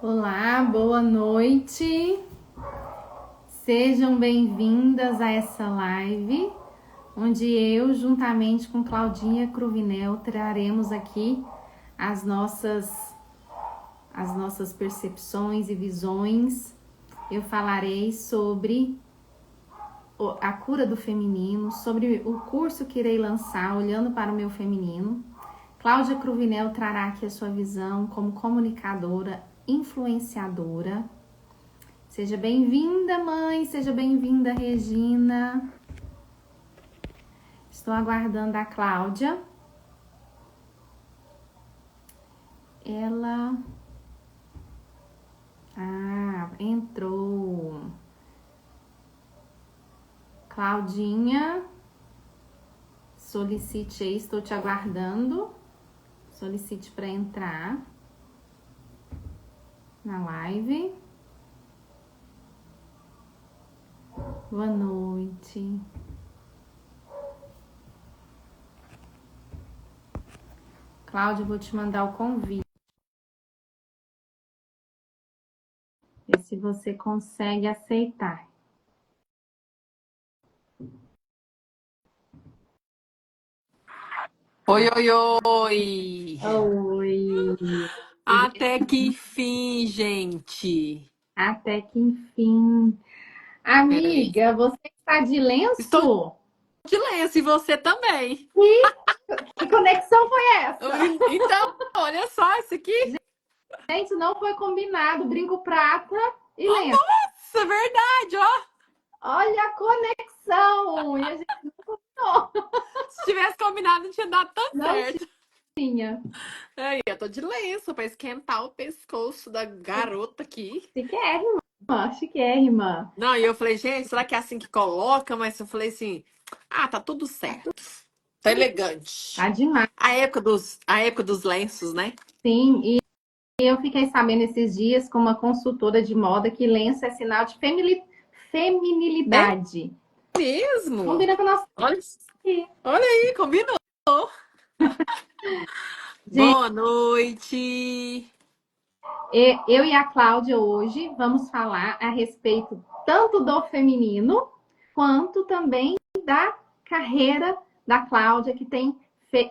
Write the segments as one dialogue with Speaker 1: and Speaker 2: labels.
Speaker 1: Olá, boa noite. Sejam bem-vindas a essa live, onde eu, juntamente com Claudinha Cruvinel, traremos aqui as nossas percepções e visões. Eu falarei sobre a cura do feminino, sobre o curso que irei lançar, Olhando para o Meu Feminino. Cláudia Cruvinel trará aqui a sua visão como comunicadora, influenciadora. Seja bem-vinda, mãe. Seja bem-vinda, Regina. Estou aguardando a Cláudia. Ela... entrou. Claudinha, solicite aí, estou te aguardando. Solicite para entrar na live. Boa noite. Cláudia, eu vou te mandar o convite. Ver se você consegue aceitar.
Speaker 2: Oi, oi, oi!
Speaker 1: Oi!
Speaker 2: Até que enfim, gente!
Speaker 1: Até que enfim.
Speaker 2: Peraí.
Speaker 1: Amiga, você está de
Speaker 2: Estou
Speaker 1: lenço?
Speaker 2: de lenço e você também.
Speaker 1: Que conexão foi essa?
Speaker 2: Então, olha só isso aqui.
Speaker 1: Gente, não foi combinado. Brinco prata e
Speaker 2: Oh,
Speaker 1: lenço.
Speaker 2: nossa, verdade, ó.
Speaker 1: Olha a conexão! E a gente não,
Speaker 2: Se tivesse combinado, não tinha dado tão
Speaker 1: não
Speaker 2: certo.
Speaker 1: tinha.
Speaker 2: Aí, eu tô de lenço pra esquentar o pescoço da garota aqui.
Speaker 1: Chiquérrima, chiquérrima.
Speaker 2: Não, e eu falei, gente, será que é assim que coloca? Mas eu falei assim, tá tudo certo. Tá elegante.
Speaker 1: Tá demais,
Speaker 2: A época dos lenços, né?
Speaker 1: sim. E eu fiquei sabendo esses dias com uma consultora de moda que lenço é sinal de
Speaker 2: É
Speaker 1: feminilidade.
Speaker 2: mesmo?
Speaker 1: Combina com o nosso
Speaker 2: Olha,
Speaker 1: aqui.
Speaker 2: olha aí, combinou.
Speaker 1: Gente,
Speaker 2: Boa noite.
Speaker 1: eu e a Cláudia hoje vamos falar a respeito tanto do feminino quanto também da carreira da Cláudia, que tem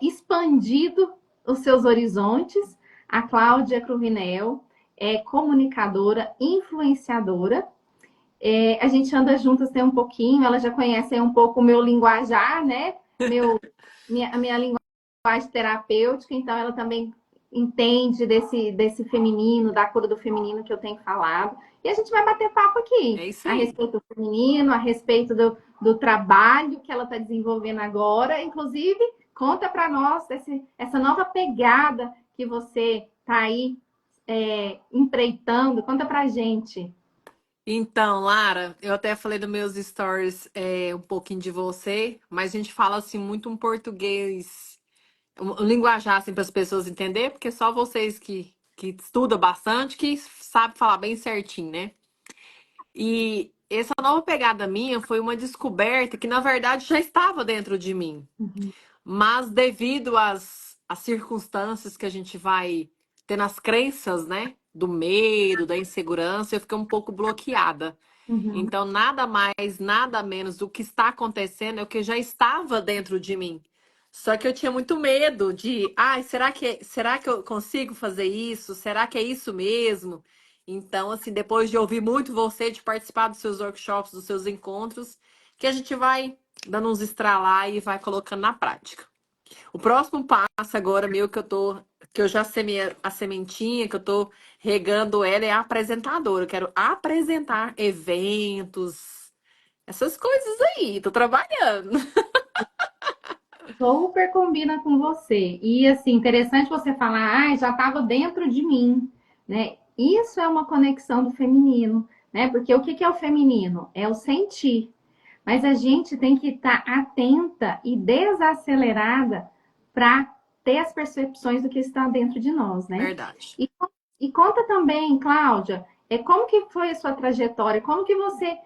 Speaker 1: expandido os seus horizontes. A Cláudia Cruvinel é comunicadora, influenciadora. A gente anda juntas tem um pouquinho, ela já conhece um pouco o meu linguajar, né? A minha linguagem terapêutica, então ela também entende desse feminino, da cura do feminino que eu tenho falado. E a gente vai bater papo aqui
Speaker 2: É isso
Speaker 1: a
Speaker 2: aí.
Speaker 1: respeito do feminino, a respeito do trabalho que ela está desenvolvendo agora. Inclusive, conta para nós essa nova pegada que você está aí empreitando. Conta para a gente.
Speaker 2: Então, Lara, eu até falei nos meus stories um pouquinho de você, mas a gente fala assim muito um português, um linguajar assim para as pessoas entenderem, porque só vocês que estudam bastante que sabem falar bem certinho, né? E essa nova pegada minha foi uma descoberta que, na verdade, já estava dentro de mim.
Speaker 1: Uhum,
Speaker 2: Mas devido às circunstâncias que a gente vai tendo as crenças, né? Do medo, da insegurança, eu fiquei um pouco bloqueada.
Speaker 1: uhum,
Speaker 2: Então, nada mais, nada menos do que está acontecendo é o que já estava dentro de mim. Só que eu tinha muito medo de, será que eu consigo fazer isso? Será que é isso mesmo? Então, assim, depois de ouvir muito você, de participar dos seus workshops, dos seus encontros, que a gente vai dando uns estralar e vai colocando na prática. O próximo passo agora meu que eu já semeei a sementinha, que eu tô regando ela, é a apresentadora. Eu quero apresentar eventos, essas coisas aí. Tô trabalhando.
Speaker 1: super combina com você. E assim, interessante você falar, já estava dentro de mim, né? Isso é uma conexão do feminino, né? Porque o que é o feminino? É o sentir. Mas a gente tem que estar atenta e desacelerada para ter as percepções do que está dentro de nós, né?
Speaker 2: Verdade.
Speaker 1: E, conta também, Cláudia, como que foi a sua trajetória? Como que você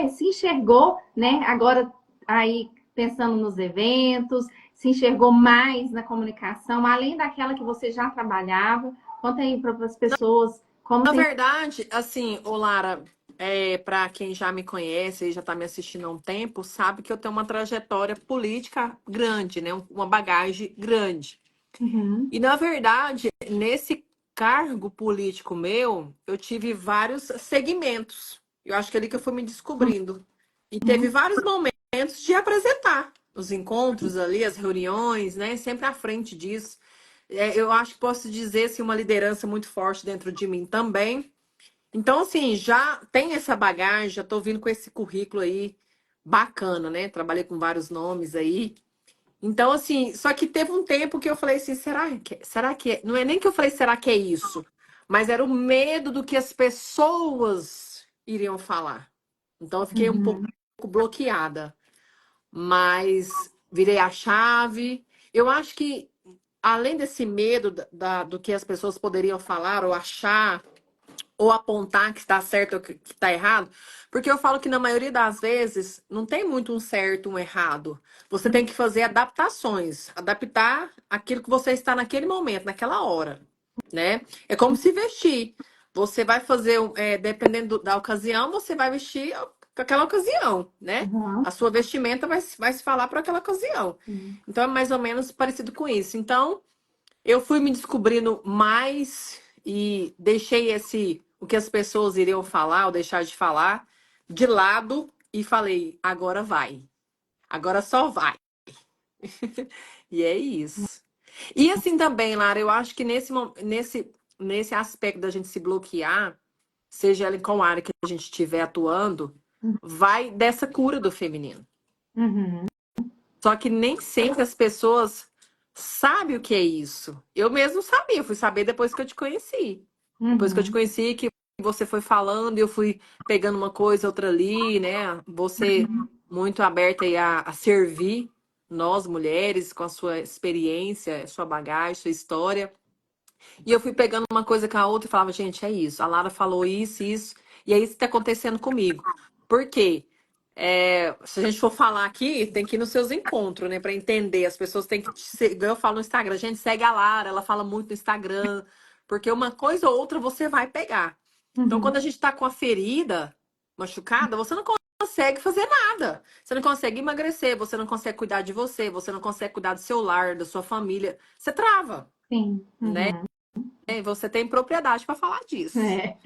Speaker 1: se enxergou, né? Agora aí pensando nos eventos, se enxergou mais na comunicação, além daquela que você já trabalhava? Conta aí para as pessoas Como
Speaker 2: Na
Speaker 1: tem...
Speaker 2: verdade, assim, ô Lara, para quem já me conhece e já está me assistindo há um tempo, sabe que eu tenho uma trajetória política grande, né? Uma bagagem grande.
Speaker 1: Uhum,
Speaker 2: E, na verdade, nesse cargo político meu, eu tive vários segmentos. Eu acho que é ali que eu fui me descobrindo. E teve
Speaker 1: uhum,
Speaker 2: vários momentos de apresentar os encontros ali, as reuniões, né? Sempre à frente disso. Eu acho que posso dizer assim, uma liderança muito forte dentro de mim também. Então, assim, já tem essa bagagem, já tô vindo com esse currículo aí bacana, né? Trabalhei com vários nomes aí. Então, assim, só que teve um tempo que eu falei assim, não é nem que eu falei, será que é isso? Mas era o medo do que as pessoas iriam falar. Então, eu fiquei um pouco
Speaker 1: uhum,
Speaker 2: bloqueada. Mas virei a chave. Eu acho que, além desse medo do que as pessoas poderiam falar ou achar, ou apontar que está certo ou que está errado, porque eu falo que na maioria das vezes não tem muito um certo, um errado. Você tem que fazer adaptações, adaptar aquilo que você está naquele momento, naquela hora, né? É como se vestir. Você vai fazer, dependendo da ocasião, você vai vestir com aquela ocasião, né?
Speaker 1: uhum,
Speaker 2: A sua vestimenta vai se falar para aquela ocasião.
Speaker 1: sim,
Speaker 2: Então é mais ou menos parecido com isso. Então, eu fui me descobrindo mais e deixei o que as pessoas iriam falar ou deixar de falar de lado e falei, agora vai. Agora só vai. E é isso. E assim também, Lara, eu acho que nesse aspecto da gente se bloquear, seja ela em qual área que a gente estiver atuando, vai dessa cura do feminino.
Speaker 1: uhum,
Speaker 2: Só que nem sempre as pessoas sabem o que é isso. Eu mesmo sabia, fui saber depois que eu te conheci. Depois que eu te
Speaker 1: uhum,
Speaker 2: conheci, que você foi falando, e eu fui pegando uma coisa, outra ali, né? Você muito aberta aí a servir nós, mulheres, com a sua experiência, sua bagagem, sua história. E eu fui pegando uma coisa com a outra e falava, gente, é isso. A Lara falou isso, isso. E é isso que está acontecendo comigo. Por quê? Se a gente for falar aqui, tem que ir nos seus encontros, né? Para entender. As pessoas têm que igual eu falo no Instagram, gente, segue a Lara, ela fala muito no Instagram. Porque uma coisa ou outra você vai pegar. Então,
Speaker 1: uhum,
Speaker 2: quando a gente está com a ferida machucada, você não consegue fazer nada. Você não consegue emagrecer, você não consegue cuidar de você, você não consegue cuidar do seu lar, da sua família. Você trava,
Speaker 1: sim,
Speaker 2: né?
Speaker 1: uhum.
Speaker 2: E você tem propriedade para falar disso.
Speaker 1: É.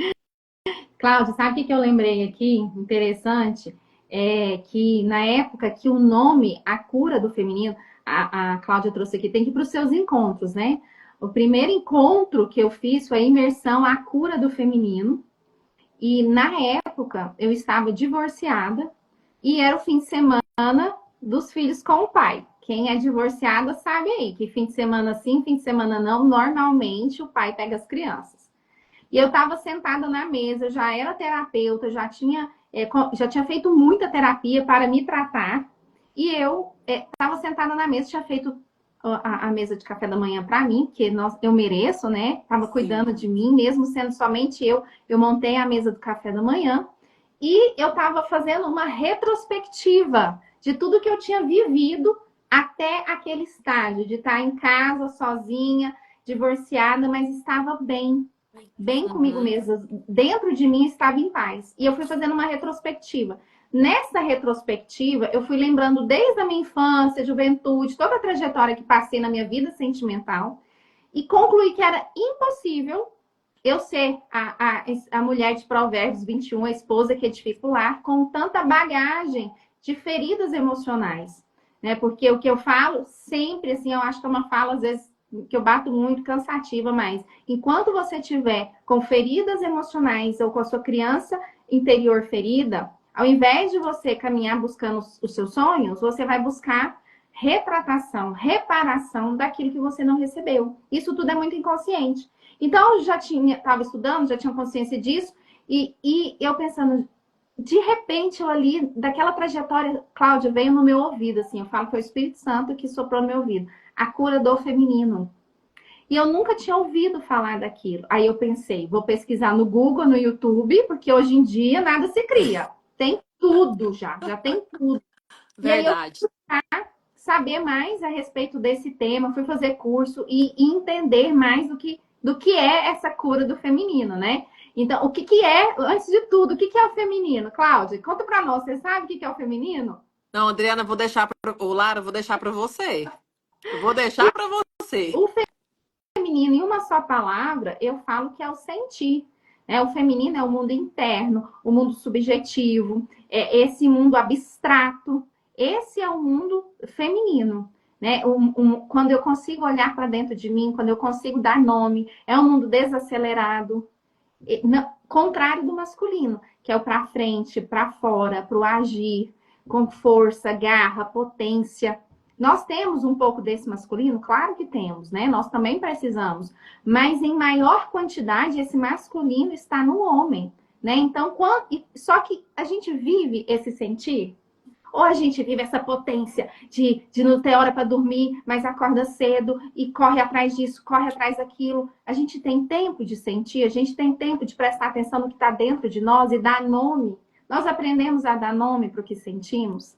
Speaker 1: Cláudia, sabe o que que eu lembrei aqui? Interessante. É que na época que o nome, a cura do feminino, a Cláudia trouxe aqui, tem que ir para os seus encontros, né? O primeiro encontro que eu fiz foi a imersão à cura do feminino. E na época eu estava divorciada e era o fim de semana dos filhos com o pai. Quem é divorciada sabe aí que fim de semana sim, fim de semana não, normalmente o pai pega as crianças. E eu estava sentada na mesa, já era terapeuta, já tinha feito muita terapia para me tratar. E eu estava sentada na mesa, tinha feito a mesa de café da manhã para mim, que eu mereço, né? Estava cuidando
Speaker 2: Sim.
Speaker 1: de mim, mesmo sendo somente eu montei a mesa do café da manhã. E eu estava fazendo uma retrospectiva de tudo que eu tinha vivido até aquele estágio, de estar em casa sozinha, divorciada, mas estava bem comigo
Speaker 2: Uhum.
Speaker 1: mesma, dentro de mim estava em paz. E eu fui fazendo uma retrospectiva. Nessa retrospectiva, eu fui lembrando desde a minha infância, juventude, toda a trajetória que passei na minha vida sentimental e concluí que era impossível eu ser a mulher de Provérbios 21, a esposa que edifica o lar, com tanta bagagem de feridas emocionais. Né? Porque o que eu falo sempre, assim, eu acho que é uma fala, às vezes, que eu bato muito, cansativa, mas enquanto você tiver com feridas emocionais ou com a sua criança interior ferida, ao invés de você caminhar buscando os seus sonhos, você vai buscar retratação, reparação daquilo que você não recebeu. Isso tudo é muito inconsciente. Então, eu já estava estudando, já tinha consciência disso, e eu pensando, de repente, eu ali, daquela trajetória, Cláudia, veio no meu ouvido, assim, eu falo que foi o Espírito Santo que soprou no meu ouvido, a cura do feminino. E eu nunca tinha ouvido falar daquilo. Aí eu pensei, vou pesquisar no Google, no YouTube, porque hoje em dia nada se cria. Tem tudo já tem tudo. E aí eu
Speaker 2: Verdade.
Speaker 1: saber mais a respeito desse tema, fui fazer curso e entender mais do que é essa cura do feminino, né? Então, o que que é, antes de tudo, o que que é o feminino? Cláudia, conta pra nós, você sabe o que que é o feminino?
Speaker 2: Não, Adriana, eu vou deixar para o Lara, eu vou deixar para você. Eu vou deixar para você.
Speaker 1: O feminino, em uma só palavra, eu falo que é o sentir. Né? O feminino é o mundo interno, o mundo subjetivo, é esse mundo abstrato. Esse é o mundo feminino. Né? Quando eu consigo olhar para dentro de mim, quando eu consigo dar nome, é um mundo desacelerado, contrário do masculino, que é o para frente, para fora, para o agir, com força, garra, potência. Nós temos um pouco desse masculino? Claro que temos, né? Nós também precisamos. Mas em maior quantidade, esse masculino está no homem, né? Então, só que a gente vive esse sentir. Ou a gente vive essa potência de não ter hora para dormir, mas acorda cedo e corre atrás disso, corre atrás daquilo. A gente tem tempo de sentir, a gente tem tempo de prestar atenção no que está dentro de nós e dar nome. Nós aprendemos a dar nome para o que sentimos.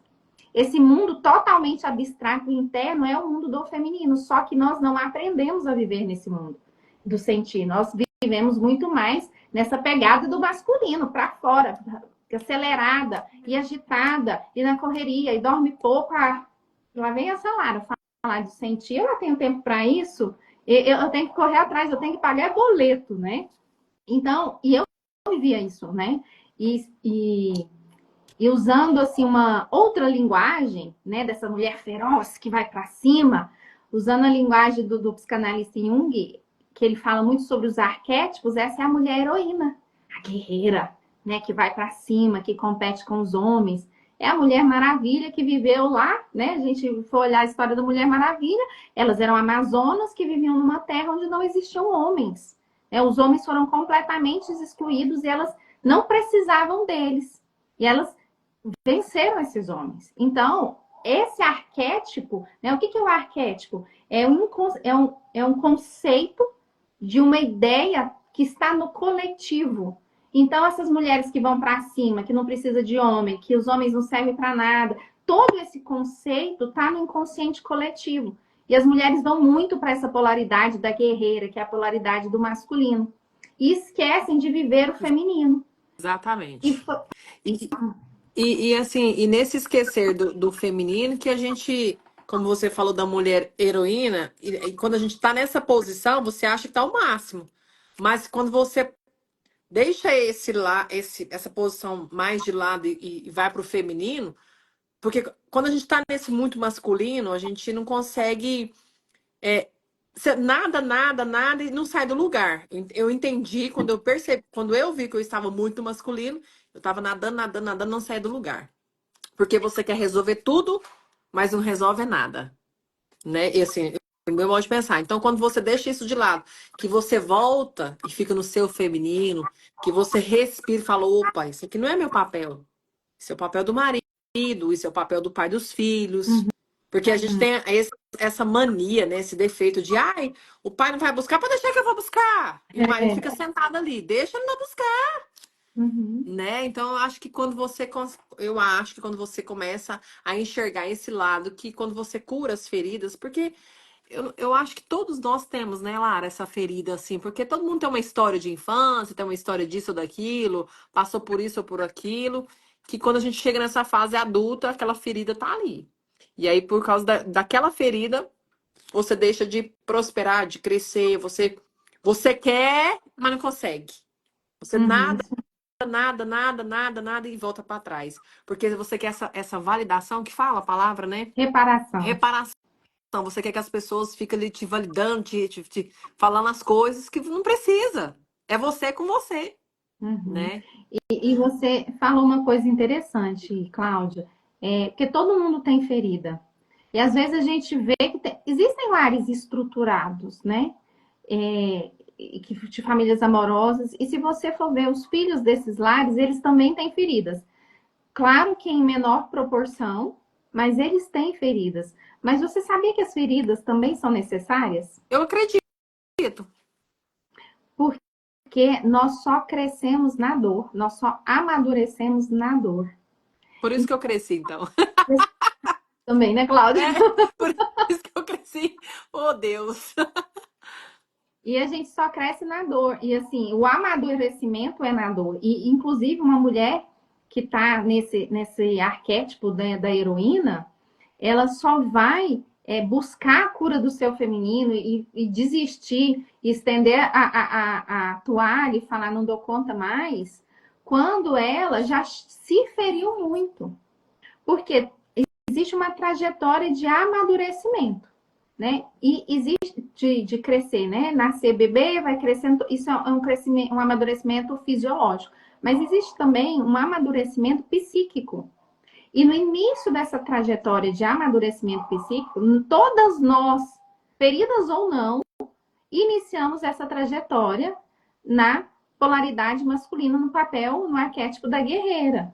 Speaker 1: Esse mundo totalmente abstrato e interno é o mundo do feminino, só que nós não aprendemos a viver nesse mundo do sentir. Nós vivemos muito mais nessa pegada do masculino, para fora, acelerada e agitada, e na correria, e dorme pouco. Lá vem essa Lara falar de sentir. Eu não tenho tempo para isso, eu tenho que correr atrás, eu tenho que pagar boleto, né? Então, e eu vivia isso, né? E usando assim uma outra linguagem, né, dessa mulher feroz que vai para cima, usando a linguagem do psicanalista Jung, que ele fala muito sobre os arquétipos, essa é a mulher heroína, a guerreira, né, que vai para cima, que compete com os homens. É a Mulher Maravilha que viveu lá, né? A gente for olhar a história da Mulher Maravilha, elas eram amazonas que viviam numa terra onde não existiam homens. Né? Os homens foram completamente excluídos e elas não precisavam deles. E elas venceram esses homens. Então, esse arquétipo, né? O que é o arquétipo? É um conceito de uma ideia que está no coletivo. Então, essas mulheres que vão para cima, que não precisa de homem, que os homens não servem para nada, todo esse conceito está no inconsciente coletivo. E as mulheres vão muito para essa polaridade da guerreira, que é a polaridade do masculino. E esquecem de viver o feminino.
Speaker 2: Exatamente. Assim, e nesse esquecer do feminino, que a gente, como você falou da mulher heroína, e quando a gente tá nessa posição, você acha que tá o máximo. Mas quando você deixa essa posição mais de lado e vai pro feminino, porque quando a gente tá nesse muito masculino, a gente não consegue nada e não sai do lugar. Eu entendi quando eu percebi, quando eu vi que eu estava muito masculino, eu estava nadando, não saía do lugar. Porque você quer resolver tudo, mas não resolve nada, né? E assim, o meu modo de pensar. Então, quando você deixa isso de lado, que você volta e fica no seu feminino, que você respira e fala, opa, isso aqui não é meu papel. Isso é o papel do marido, isso é o papel do pai dos filhos. Porque a gente tem essa mania, né? Esse defeito de, ai, o pai não vai buscar, pode deixar que eu vou buscar. E o marido fica sentado ali, deixa ele não buscar. Né? Então, eu acho que quando você começa a enxergar esse lado, que quando você cura as feridas, porque eu acho que todos nós temos, né, Lara, essa ferida, assim, porque todo mundo tem uma história de infância, tem uma história disso ou daquilo, passou por isso ou por aquilo, que quando a gente chega nessa fase adulta, aquela ferida tá ali. E aí, por causa daquela ferida, você deixa de prosperar, de crescer, você quer, mas não consegue. Você nada e volta para trás. Porque você quer essa validação, que fala a palavra, né?
Speaker 1: Reparação.
Speaker 2: Reparação. Você quer que as pessoas fiquem ali te validando, te falando as coisas que não precisa. É você com você, né?
Speaker 1: E você falou uma coisa interessante, Cláudia, porque todo mundo tem ferida. E às vezes a gente vê que existem lares estruturados, né? De famílias amorosas. E se você for ver os filhos desses lares, eles também têm feridas. Claro que em menor proporção, mas eles têm feridas. Mas você sabia que as feridas também são necessárias?
Speaker 2: Eu acredito.
Speaker 1: Porque nós só crescemos na dor, nós só amadurecemos na dor.
Speaker 2: Por isso que eu cresci, então.
Speaker 1: Também, né, Cláudia?
Speaker 2: Por isso que eu cresci. Oh, Deus.
Speaker 1: E a gente só cresce na dor. E assim, o amadurecimento é na dor. E, inclusive, uma mulher que está nesse arquétipo da heroína, ela só vai buscar a cura do seu feminino e desistir, e estender a toalha e falar não dou conta mais, quando ela já se feriu muito. Porque existe uma trajetória de amadurecimento, né? E existe de crescer, né? Nascer bebê, vai crescendo, isso é um crescimento, um amadurecimento fisiológico. Mas existe também um amadurecimento psíquico. E no início dessa trajetória de amadurecimento psíquico, todas nós, feridas ou não, iniciamos essa trajetória na polaridade masculina, no papel, no arquétipo da guerreira.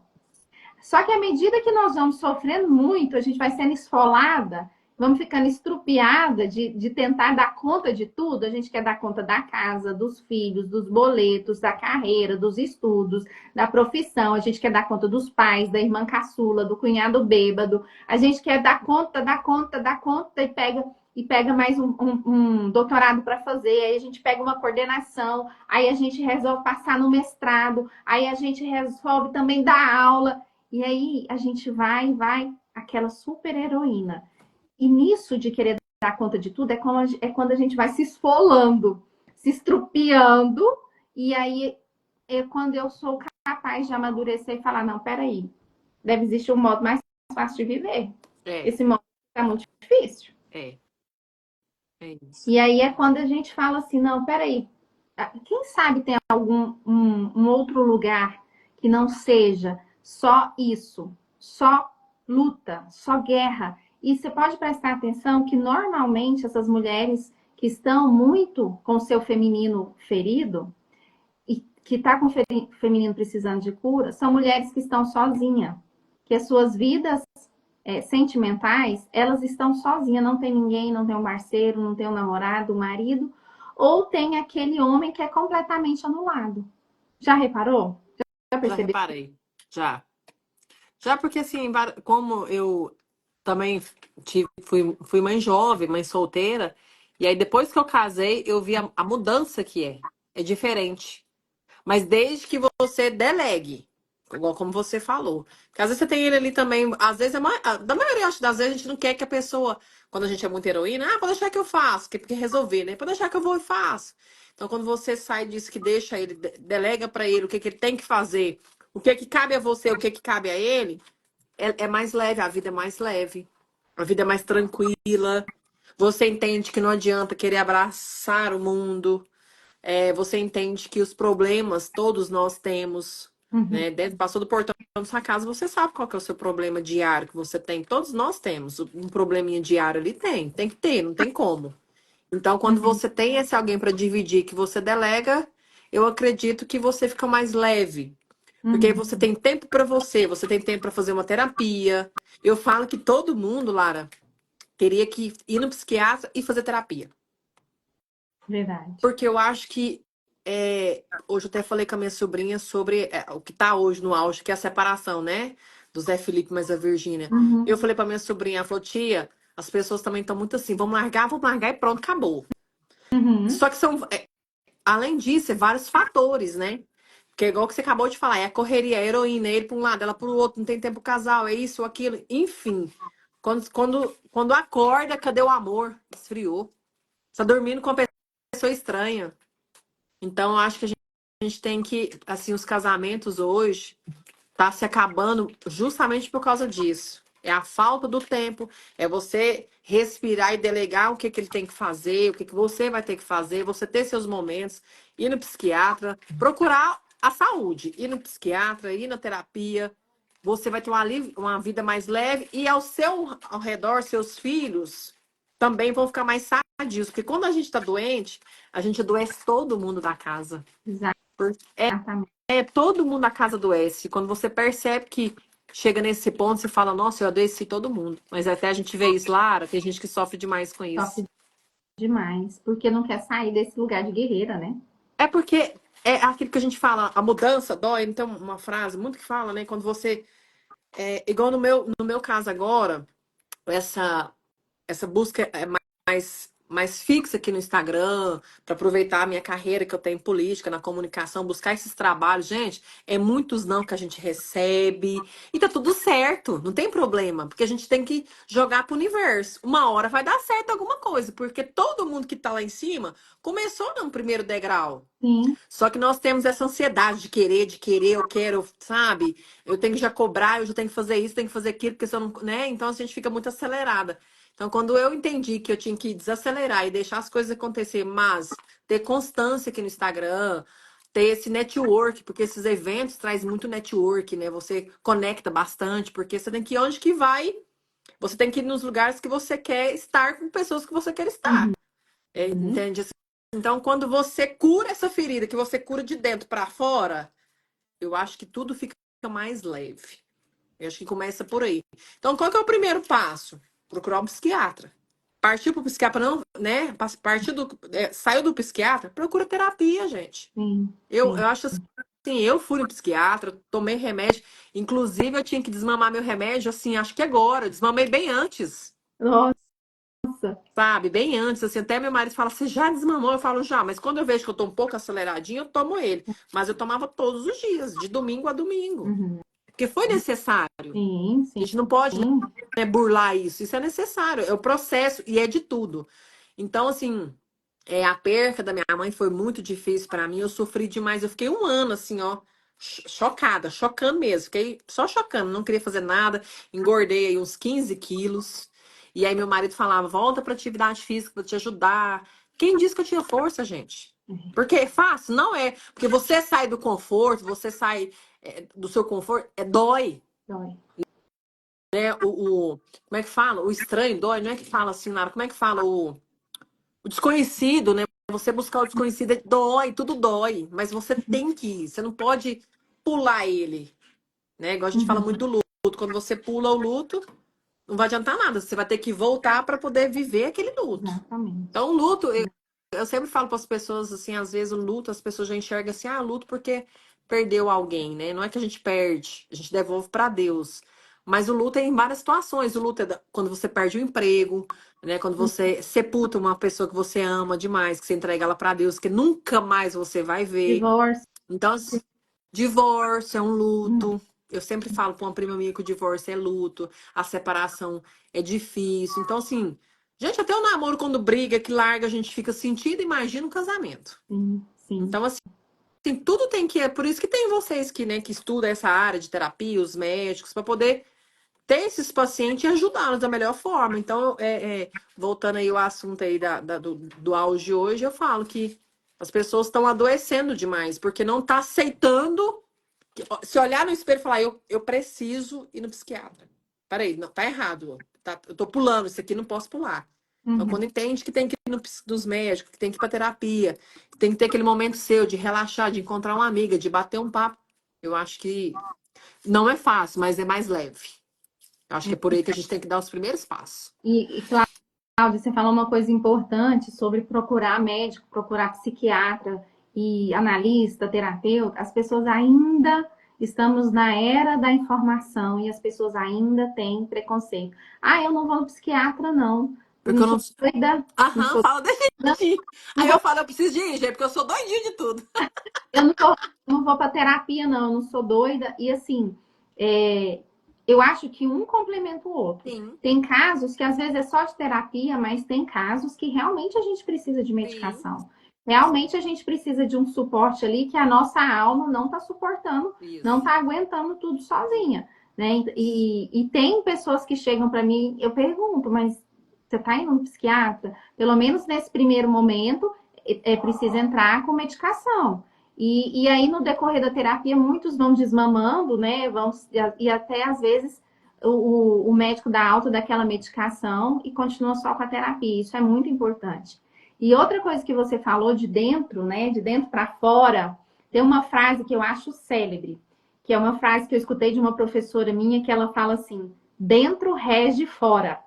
Speaker 1: Só que à medida que nós vamos sofrendo muito, a gente vai sendo esfolada, vamos ficando estrupiada de tentar dar conta de tudo. A gente quer dar conta da casa, dos filhos, dos boletos, da carreira, dos estudos, da profissão. A gente quer dar conta dos pais, da irmã caçula, do cunhado bêbado. A gente quer dar conta e pega mais um doutorado para fazer. Aí a gente pega uma coordenação, aí a gente resolve passar no mestrado, aí a gente resolve também dar aula. E aí a gente vai, aquela super heroína. E nisso de querer dar conta de tudo é quando a gente vai se esfolando, se estrupiando, e aí é quando eu sou capaz de amadurecer e falar, não, peraí, deve existir um modo mais fácil de viver.
Speaker 2: É,
Speaker 1: Esse modo é muito difícil.
Speaker 2: é, é isso.
Speaker 1: E aí é quando a gente fala assim, não, peraí, quem sabe tem algum um outro lugar que não seja só isso, só luta, só guerra. E você pode prestar atenção que normalmente essas mulheres que estão muito com o seu feminino ferido e que está com o feminino precisando de cura, são mulheres que estão sozinhas, que as suas vidas sentimentais, elas estão sozinhas, não tem ninguém, não tem um parceiro, não tem um namorado, um marido, ou tem aquele homem que é completamente anulado. Já reparou? Já
Speaker 2: Já
Speaker 1: percebeu?
Speaker 2: reparei, já. Já porque assim, como eu também fui mãe jovem, mãe solteira, e aí depois que eu casei, eu vi a mudança que é. É diferente. Mas desde que você delegue, igual como você falou. Porque às vezes você tem ele ali também, às vezes, da maioria acho, das vezes a gente não quer que a pessoa, quando a gente é muito heroína, pode deixar que eu faço, porque resolver, né? Pode deixar que eu vou e faço. Então, quando você sai disso, que deixa ele, delega pra ele o que ele tem que fazer, o que cabe a você, o que cabe a ele, é mais leve, a vida é mais leve, a vida é mais tranquila. Você entende que não adianta querer abraçar o mundo. Você entende que os problemas todos nós temos,
Speaker 1: Uhum,
Speaker 2: né? Passou do portão da sua casa, você sabe qual que é o seu problema diário que você tem. Todos nós temos um probleminha diário ali, tem que ter, não tem como. Então, quando
Speaker 1: uhum,
Speaker 2: você tem esse alguém para dividir, que você delega, eu acredito que você fica mais leve. Porque aí
Speaker 1: uhum.
Speaker 2: você tem tempo para você tem tempo para fazer uma terapia. Eu falo que todo mundo, Lara, teria que ir no psiquiatra e fazer terapia.
Speaker 1: Verdade.
Speaker 2: Porque eu acho que hoje eu até falei com a minha sobrinha sobre o que tá hoje no auge, que é a separação, né? Do Zé Felipe mais a Virgínia.
Speaker 1: Uhum,
Speaker 2: Eu falei pra minha sobrinha, ela falou, tia, as pessoas também estão muito assim, vamos largar e pronto, acabou.
Speaker 1: uhum,
Speaker 2: Só que além disso, vários fatores, né? Porque igual que você acabou de falar, é a correria, é a heroína, é ele pra um lado, ela pro outro, não tem tempo pro casal, é isso, aquilo, enfim. Quando acorda, cadê o amor? Esfriou. Você tá dormindo com uma pessoa estranha. Então, eu acho que a gente tem que, assim, os casamentos hoje tá se acabando justamente por causa disso. É a falta do tempo, é você respirar e delegar o que que ele tem que fazer, o que que você vai ter que fazer, você ter seus momentos, ir no psiquiatra, procurar a saúde, ir no psiquiatra, ir na terapia. Você vai ter uma vida mais leve e ao redor, seus filhos também vão ficar mais sadios, porque quando a gente está doente, a gente adoece todo mundo da casa.
Speaker 1: exatamente.
Speaker 2: Todo mundo da casa adoece. Quando você percebe que chega nesse ponto, você fala, nossa, eu adoeci todo mundo. Mas até a gente vê isso, Lara, tem gente que sofre demais com isso.
Speaker 1: Sofre demais, porque não quer sair desse lugar de guerreira, né?
Speaker 2: É porque é aquilo que a gente fala, a mudança dói. Então, uma frase muito que fala, né? Quando você. Igual no meu caso agora, essa busca é mais mais fixa aqui no Instagram, para aproveitar a minha carreira que eu tenho em política, na comunicação, buscar esses trabalhos. Gente, é muitos não que a gente recebe e tá tudo certo, não tem problema, porque a gente tem que jogar pro universo. Uma hora vai dar certo alguma coisa, porque todo mundo que tá lá em cima começou num primeiro degrau.
Speaker 1: Sim,
Speaker 2: Só que nós temos essa ansiedade de querer, eu quero, sabe? Eu tenho que já cobrar, eu já tenho que fazer isso, tenho que fazer aquilo, porque se eu não, né? Então a gente fica muito acelerada. Então, quando eu entendi que eu tinha que desacelerar e deixar as coisas acontecer, mas ter constância aqui no Instagram, ter esse network, porque esses eventos traz muito network, né? Você conecta bastante, porque você tem que ir onde que vai, você tem que ir nos lugares que você quer estar com pessoas que você quer estar.
Speaker 1: uhum,
Speaker 2: Entende? Então, quando você cura essa ferida, que você cura de dentro para fora, eu acho que tudo fica mais leve. Eu acho que começa por aí. Então, qual que é o primeiro passo? Procurar um psiquiatra. Partiu para o psiquiatra, não, né? Partiu saiu do psiquiatra, procura terapia, gente.
Speaker 1: sim,
Speaker 2: Eu
Speaker 1: sim.
Speaker 2: acho assim, eu fui no psiquiatra, tomei remédio. Inclusive, eu tinha que desmamar meu remédio, assim, acho que agora. Eu desmamei bem antes.
Speaker 1: Nossa,
Speaker 2: Sabe, bem antes, assim, até meu marido fala, você já desmamou? Eu falo, já, mas quando eu vejo que eu tô um pouco aceleradinho, eu tomo ele. Mas eu tomava todos os dias, de domingo a domingo.
Speaker 1: uhum,
Speaker 2: Porque foi necessário.
Speaker 1: sim,
Speaker 2: A
Speaker 1: sim.
Speaker 2: gente não pode, né, burlar isso. Isso é necessário, é o processo e é de tudo. Então, assim, a perca da minha mãe foi muito difícil pra mim. Eu sofri demais. Eu fiquei um ano, assim, ó, chocada, chocando mesmo. Fiquei só chocando, não queria fazer nada. Engordei aí uns 15 quilos. E aí meu marido falava, volta pra atividade física pra te ajudar. Quem disse que eu tinha força, gente? Porque é fácil? Não é. Porque você sai do conforto, você sai do seu conforto, dói.
Speaker 1: Dói.
Speaker 2: Né? Como é que fala? O estranho dói, não é que fala assim, Nara, como é que fala o desconhecido, né? Você buscar o desconhecido dói, tudo dói, mas você tem que ir, você não pode pular ele, né? Igual a gente fala
Speaker 1: Uhum,
Speaker 2: muito do luto, quando você pula o luto, não vai adiantar nada, você vai ter que voltar para poder viver aquele luto.
Speaker 1: exatamente.
Speaker 2: Então, o luto, eu sempre falo para as pessoas assim, às vezes o luto, as pessoas já enxergam assim, luto porque perdeu alguém, né? Não é que a gente perde, a gente devolve para Deus. Mas o luto é em várias situações. O luto é quando você perde o emprego, né? Quando você sepulta uma pessoa que você ama demais, que você entrega ela para Deus, que nunca mais você vai ver.
Speaker 1: Divórcio.
Speaker 2: Então, assim, divórcio é um
Speaker 1: Uhum,
Speaker 2: luto. Eu sempre falo para uma prima minha que o divórcio é luto, a separação é difícil. Então, assim, gente, até o namoro, quando briga, que larga, a gente fica sentido, imagina um casamento.
Speaker 1: sim, sim.
Speaker 2: Então, assim, tudo tem que. É por isso que tem vocês que, né, que estudam essa área de terapia, os médicos, para poder ter esses pacientes e ajudá-los da melhor forma. Então, voltando aí ao assunto aí do auge hoje, eu falo que as pessoas estão adoecendo demais, porque não está aceitando. Se olhar no espelho e falar, eu preciso ir no psiquiatra. Peraí, não, tá errado. Eu tô pulando, isso aqui não posso pular. Então,
Speaker 1: Uhum,
Speaker 2: quando entende que tem que ir dos médicos, que tem que ir pra terapia, que tem que ter aquele momento seu de relaxar, de encontrar uma amiga, de bater um papo, eu acho que não é fácil, mas é mais leve. Eu acho que é por aí que a gente tem que dar os primeiros passos.
Speaker 1: Cláudia, você falou uma coisa importante sobre procurar médico, procurar psiquiatra e analista, terapeuta. As pessoas ainda estamos na era da informação e as pessoas ainda têm preconceito. Ah, eu não vou no psiquiatra, não. Eu
Speaker 2: Porque
Speaker 1: não
Speaker 2: eu não.
Speaker 1: sou doida, não
Speaker 2: Aham,
Speaker 1: sou,
Speaker 2: fala desse jeitinho.
Speaker 1: não
Speaker 2: Aí
Speaker 1: vou,
Speaker 2: eu falo, eu preciso de ir, gente, porque eu sou doidinho de tudo.
Speaker 1: eu não vou para terapia, não. Eu não sou doida. E assim, é, eu acho que um complementa o outro.
Speaker 2: Sim,
Speaker 1: Tem casos que às vezes é só de terapia, mas tem casos que realmente a gente precisa de
Speaker 2: sim,
Speaker 1: medicação. Realmente a gente precisa de um suporte ali que a nossa alma não está suportando, não
Speaker 2: isso.
Speaker 1: está aguentando tudo sozinha. Né? E tem pessoas que chegam para mim, eu pergunto, mas você está indo no psiquiatra? Pelo menos nesse primeiro momento, é preciso entrar com medicação. E aí, no decorrer da terapia, muitos vão desmamando, né? E até às vezes o médico dá alta daquela medicação e continua só com a terapia. Isso é muito importante. E outra coisa que você falou de dentro, né? De dentro para fora, tem uma frase que eu acho célebre, que é uma frase que eu escutei de uma professora minha que ela fala assim: dentro rege fora.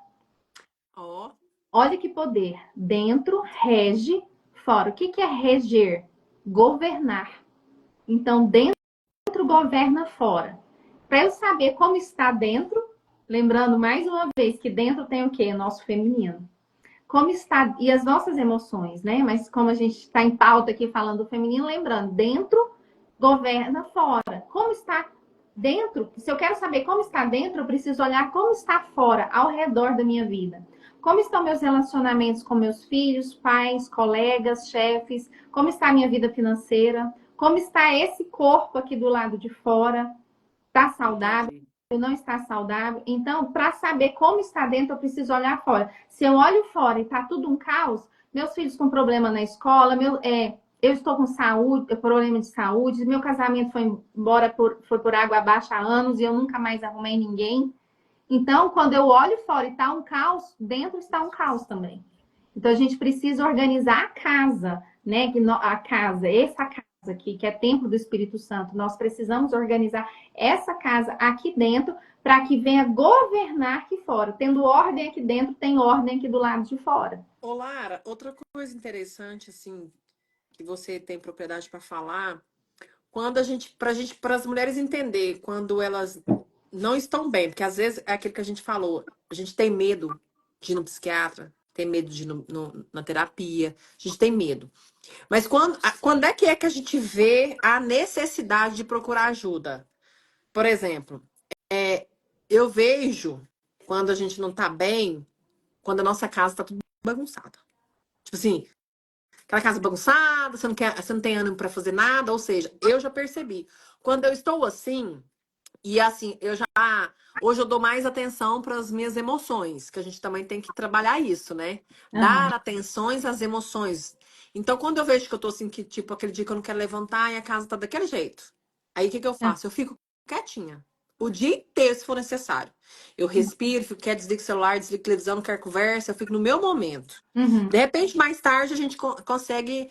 Speaker 2: Ó,
Speaker 1: Olha que poder. Dentro rege fora. O que é reger? Governar. Então, dentro governa fora. Para eu saber como está dentro, lembrando mais uma vez que dentro tem o quê? Nosso feminino. como está, e as nossas emoções, né? Mas como a gente está em pauta aqui falando do feminino, lembrando, dentro governa fora. Como está dentro? Se eu quero saber como está dentro, eu preciso olhar como está fora, ao redor da minha vida. Como estão meus relacionamentos com meus filhos, pais, colegas, chefes? Como está a minha vida financeira? Como está esse corpo aqui do lado de fora? Está saudável?
Speaker 2: Entendi.
Speaker 1: Não está saudável? Então, para saber como está dentro, eu preciso olhar fora. Se eu olho fora e está tudo um caos, meus filhos com problema na escola, eu estou com saúde, problema de saúde, meu casamento foi embora, foi por água abaixo há anos e eu nunca mais arrumei ninguém. Então, quando eu olho fora e está um caos, dentro está um caos também. Então, a gente precisa organizar a casa, né? A casa, essa casa aqui, que é templo do Espírito Santo, nós precisamos organizar essa casa aqui dentro para que venha governar aqui fora. Tendo ordem aqui dentro, tem ordem aqui do lado de fora.
Speaker 2: Ô, Lara, outra coisa interessante, assim, que você tem propriedade para falar, quando para as mulheres entender quando elas não estão bem, porque às vezes é aquilo que a gente falou, a gente tem medo de ir no psiquiatra, tem medo de ir na terapia, a gente tem medo. Mas quando é que a gente vê a necessidade de procurar ajuda? Por exemplo, eu vejo quando a gente não tá bem, quando a nossa casa tá tudo bagunçada. Tipo assim, aquela casa bagunçada, você não tem ânimo para fazer nada, ou seja, eu já percebi. Quando eu estou assim, e assim, hoje eu dou mais atenção para as minhas emoções, que a gente também tem que trabalhar isso, né?
Speaker 1: Aham.
Speaker 2: Dar atenções às emoções. Então, quando eu vejo que eu tô assim, que tipo, aquele dia que eu não quero levantar e a casa tá daquele jeito, aí o que que eu faço? Eu fico quietinha. O dia inteiro, se for necessário. Eu respiro, quero desligar o celular, desligo a televisão, não quero conversa, eu fico no meu momento.
Speaker 1: Uhum.
Speaker 2: De repente, mais tarde, a gente consegue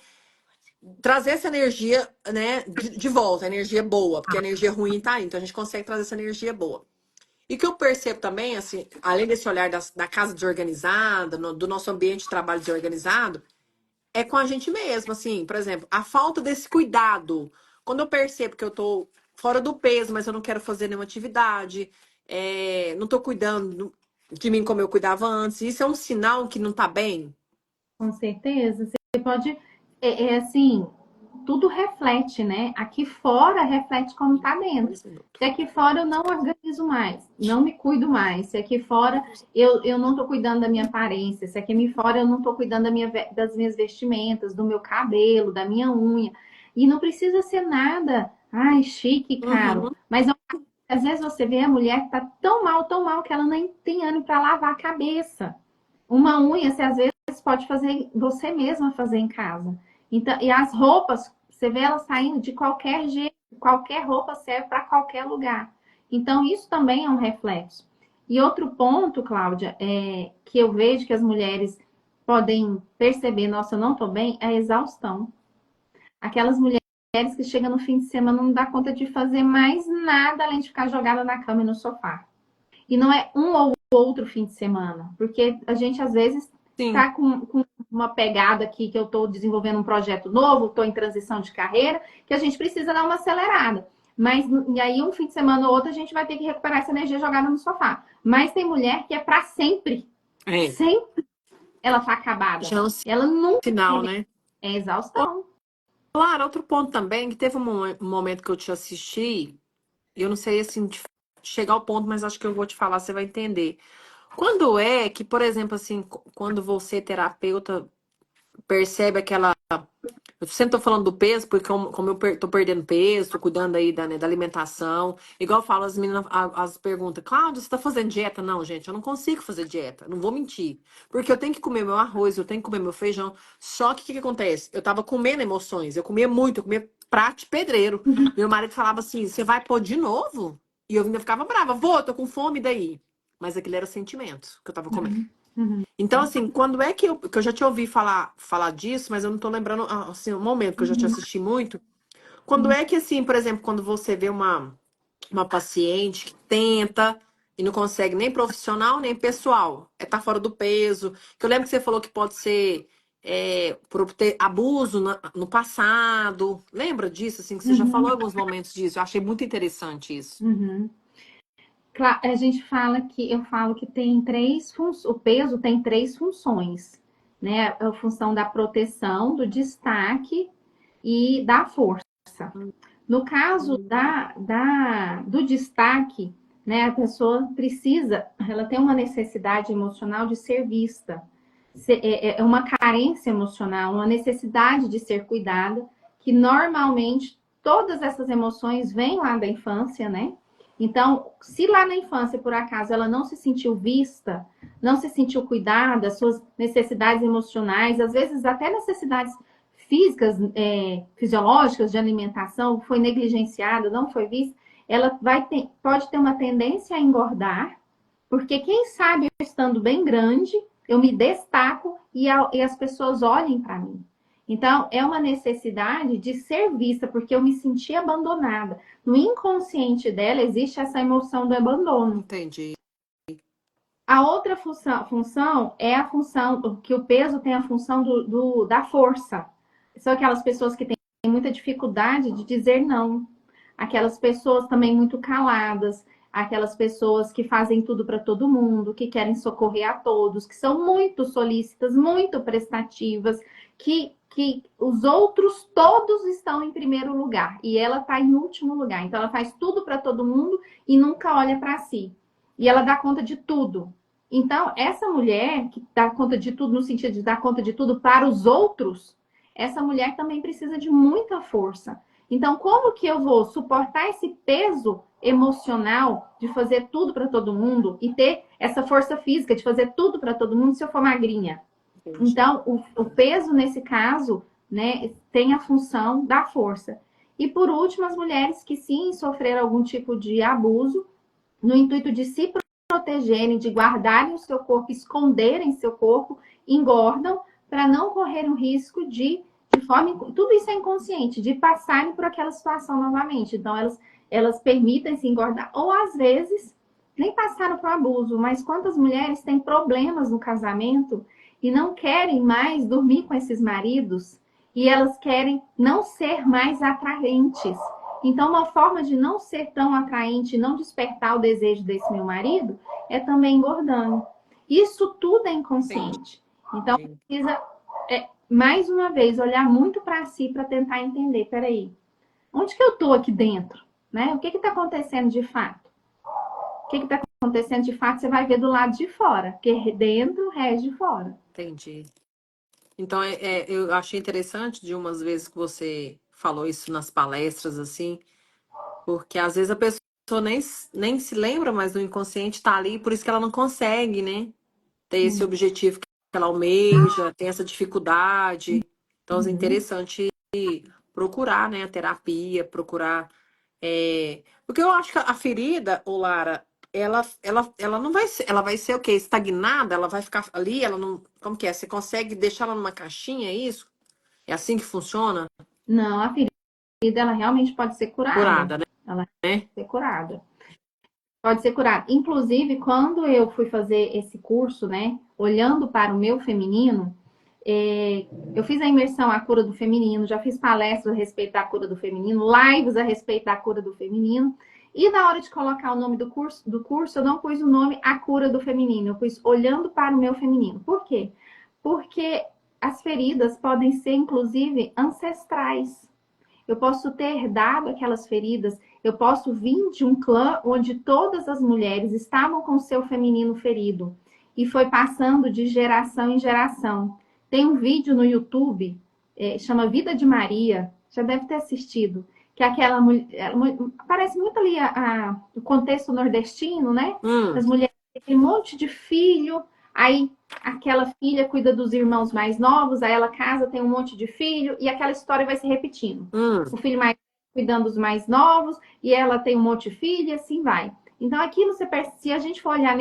Speaker 2: trazer essa energia, né, de volta, energia boa, porque a energia ruim tá aí, então a gente consegue trazer essa energia boa. E que eu percebo também, assim, além desse olhar da casa desorganizada, do nosso ambiente de trabalho desorganizado, é com a gente mesmo, assim, por exemplo, a falta desse cuidado. Quando eu percebo que eu tô fora do peso, mas eu não quero fazer nenhuma atividade, não tô cuidando de mim como eu cuidava antes, isso é um sinal que não tá bem.
Speaker 1: Com certeza. Você pode, assim, tudo reflete, né? Aqui fora reflete como está dentro.
Speaker 2: 2 minutos.
Speaker 1: Se aqui fora eu não organizo mais, não me cuido mais, se aqui fora eu não estou cuidando da minha aparência, se aqui fora eu não estou cuidando das minhas vestimentas, do meu cabelo, da minha unha. E não precisa ser nada, ai, chique, caro.
Speaker 2: Uhum.
Speaker 1: Mas às vezes você vê a mulher que está tão mal, que ela nem tem ânimo para lavar a cabeça. Uma unha, você às vezes pode fazer você mesma fazer em casa. Então, e as roupas, você vê elas saindo de qualquer jeito, qualquer roupa serve para qualquer lugar. Então, isso também é um reflexo. E outro ponto, Cláudia, que eu vejo que as mulheres podem perceber, nossa, eu não estou bem, é a exaustão. Aquelas mulheres que chegam no fim de semana não dá conta de fazer mais nada além de ficar jogada na cama e no sofá. E não é um ou outro fim de semana, porque a gente às vezes
Speaker 2: Sim.
Speaker 1: tá com uma pegada aqui que eu estou desenvolvendo um projeto novo, estou em transição de carreira, que a gente precisa dar uma acelerada. Mas e aí um fim de semana ou outro a gente vai ter que recuperar essa energia jogada no sofá. Mas tem mulher que é para sempre.
Speaker 2: É.
Speaker 1: Sempre ela tá acabada.
Speaker 2: Já é um
Speaker 1: Ela nunca
Speaker 2: sinal, né?
Speaker 1: é exaustão.
Speaker 2: Claro, outro ponto também, que teve um momento que eu te assisti, e eu não sei assim de chegar ao ponto, mas acho que eu vou te falar, você vai entender. Quando é que, por exemplo, assim, quando você, terapeuta, percebe aquela. Eu sempre tô falando do peso, porque como tô perdendo peso, tô cuidando aí da alimentação. Igual eu falo, as meninas as perguntam, Cláudia, você tá fazendo dieta? Não, gente, eu não consigo fazer dieta, não vou mentir. Porque eu tenho que comer meu arroz, eu tenho que comer meu feijão. Só que o que acontece? Eu tava comendo emoções, eu comia muito, eu comia prato de pedreiro. Meu marido falava assim, você vai pôr de novo? E eu ainda ficava brava, vou, tô com fome daí. Mas aquele era o sentimento que eu tava comendo.
Speaker 1: Uhum, uhum,
Speaker 2: Então, assim, quando é que eu já te ouvi falar disso, mas eu não tô lembrando, assim, o momento que eu já te assisti muito. Quando é que, assim, por exemplo, quando você vê uma paciente que tenta e não consegue nem profissional, nem pessoal, tá fora do peso, que eu lembro que você falou que pode ser por ter abuso no passado. Lembra disso, assim, que você já falou em
Speaker 1: uhum,
Speaker 2: alguns momentos disso? Eu achei muito interessante isso.
Speaker 1: uhum. A gente fala que eu falo que tem o peso tem três funções. né? A função da proteção, do destaque e da força. No caso do destaque, né, a pessoa precisa, ela tem uma necessidade emocional de ser vista, é uma carência emocional, uma necessidade de ser cuidada, que normalmente todas essas emoções vêm lá da infância, né? Então, se lá na infância, por acaso, ela não se sentiu vista, não se sentiu cuidada, suas necessidades emocionais, às vezes até necessidades físicas, fisiológicas de alimentação, foi negligenciada, não foi vista, ela pode ter uma tendência a engordar, porque quem sabe eu estando bem grande, eu me destaco e as pessoas olhem para mim. Então, é uma necessidade de ser vista, porque eu me senti abandonada. No inconsciente dela existe essa emoção do abandono.
Speaker 2: Entendi.
Speaker 1: A outra função é a função que o peso tem a função da força. São aquelas pessoas que têm muita dificuldade de dizer não. Aquelas pessoas também muito caladas, aquelas pessoas que fazem tudo para todo mundo, que querem socorrer a todos, que são muito solícitas, muito prestativas, que os outros todos estão em primeiro lugar e ela está em último lugar. Então ela faz tudo para todo mundo e nunca olha para si. E ela dá conta de tudo. Então, essa mulher que dá conta de tudo no sentido de dar conta de tudo para os outros, essa mulher também precisa de muita força. Então, como que eu vou suportar esse peso emocional de fazer tudo para todo mundo e ter essa força física de fazer tudo para todo mundo se eu for magrinha?
Speaker 2: Entendi.
Speaker 1: Então, o peso, nesse caso, né, tem a função da força. E, por último, as mulheres que sim sofreram algum tipo de abuso, no intuito de se protegerem, de guardarem o seu corpo, esconderem seu corpo, engordam para não correrem o risco de forma, tudo isso é inconsciente, de passarem por aquela situação novamente. Então, elas permitem se engordar, ou às vezes nem passaram por abuso, mas quantas mulheres têm problemas no casamento e não querem mais dormir com esses maridos e elas querem não ser mais atraentes. Então, uma forma de não ser tão atraente, não despertar o desejo desse meu marido, é também engordando. Isso tudo é inconsciente. Então, precisa, mais uma vez, olhar muito para si para tentar entender. Peraí, onde que eu estou aqui dentro? Né? O que está acontecendo de fato? O que está acontecendo de fato, você vai ver do lado de fora. Porque dentro rege de fora.
Speaker 2: Entendi. Então, eu achei interessante de umas vezes que você falou isso nas palestras, assim, porque às vezes a pessoa nem se lembra, mas o inconsciente está ali, por isso que ela não consegue, né? Ter esse objetivo que ela almeja, tem essa dificuldade. Então, é interessante procurar, né, a terapia, procurar. Porque eu acho que a ferida, ô Lara, ela não vai ser, ela vai ser o quê? Estagnada, ela vai ficar ali, ela não. Como que é? Você consegue deixar ela numa caixinha, é isso? É assim que funciona?
Speaker 1: Não, a ferida, ela realmente pode ser curada.
Speaker 2: Curada, né?
Speaker 1: Ela pode ser curada. Pode ser curada. Inclusive, quando eu fui fazer esse curso, né, olhando para o meu feminino, eu fiz a imersão à cura do feminino, já fiz palestras a respeito da cura do feminino, lives a respeito da cura do feminino. E na hora de colocar o nome do curso, eu não pus o nome A Cura do Feminino, eu pus Olhando para o Meu Feminino. Por quê? Porque as feridas podem ser, inclusive, ancestrais. Eu posso ter herdado aquelas feridas, eu posso vir de um clã onde todas as mulheres estavam com o seu feminino ferido e foi passando de geração em geração. Tem um vídeo no YouTube, chama Vida de Maria, já deve ter assistido, que aquela mulher, parece muito ali o contexto nordestino, né? As mulheres têm um monte de filho, aí aquela filha cuida dos irmãos mais novos, aí ela casa, tem um monte de filho, e aquela história vai se repetindo. O filho mais cuidando dos mais novos, e ela tem um monte de filho, e assim vai. Então, aquilo, se a gente for olhar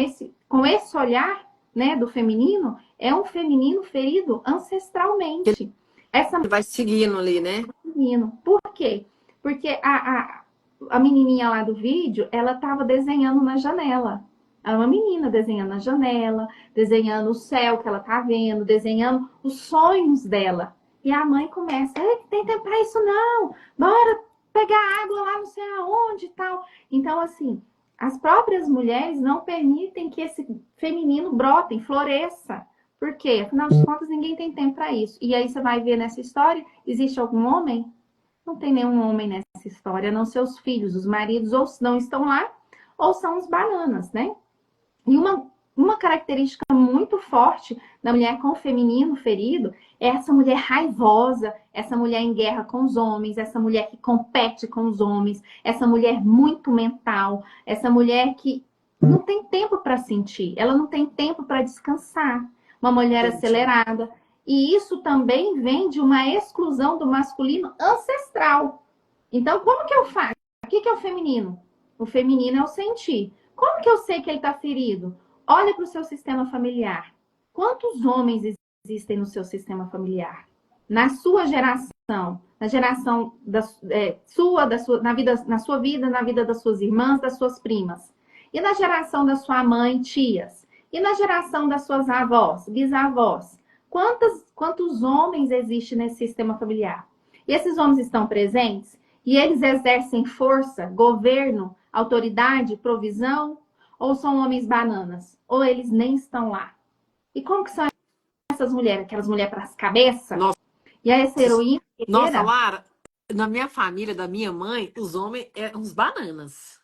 Speaker 1: com esse olhar, né, do feminino, é um feminino ferido ancestralmente.
Speaker 2: Essa vai seguindo ali, né?
Speaker 1: Por quê? Porque a menininha lá do vídeo, ela estava desenhando na janela. Ela é uma menina desenhando na janela, desenhando o céu que ela tá vendo, desenhando os sonhos dela. E a mãe começa, tem tempo para isso não, bora pegar água lá não sei aonde e tal. Então, assim, as próprias mulheres não permitem que esse feminino brote, floresça. Por quê? Afinal de contas, ninguém tem tempo para isso. E aí você vai ver nessa história, existe algum homem? Não tem nenhum homem nessa história, a não ser os filhos, os maridos, ou não estão lá, ou são os bananas, né? E uma característica muito forte da mulher com o feminino ferido é essa mulher raivosa, essa mulher em guerra com os homens, essa mulher que compete com os homens, essa mulher muito mental, essa mulher que não tem tempo para sentir, ela não tem tempo para descansar, uma mulher
Speaker 2: Entendi.
Speaker 1: acelerada. E isso também vem de uma exclusão do masculino ancestral. Então, como que eu faço? O que é o feminino? O feminino é o sentir. Como que eu sei que ele está ferido? Olha para o seu sistema familiar. Quantos homens existem no seu sistema familiar? Na sua geração, na geração na sua vida, na vida das suas irmãs, das suas primas. E na geração da sua mãe, tias. E na geração das suas avós, bisavós. Quantos homens existem nesse sistema familiar? E esses homens estão presentes? E eles exercem força, governo, autoridade, provisão? Ou são homens bananas? Ou eles nem estão lá? E como que são essas mulheres? Aquelas mulheres para as cabeças?
Speaker 2: Nossa,
Speaker 1: E essa heroína
Speaker 2: nossa,
Speaker 1: guerreira?
Speaker 2: Lara, na minha família, da minha mãe, os homens é uns bananas.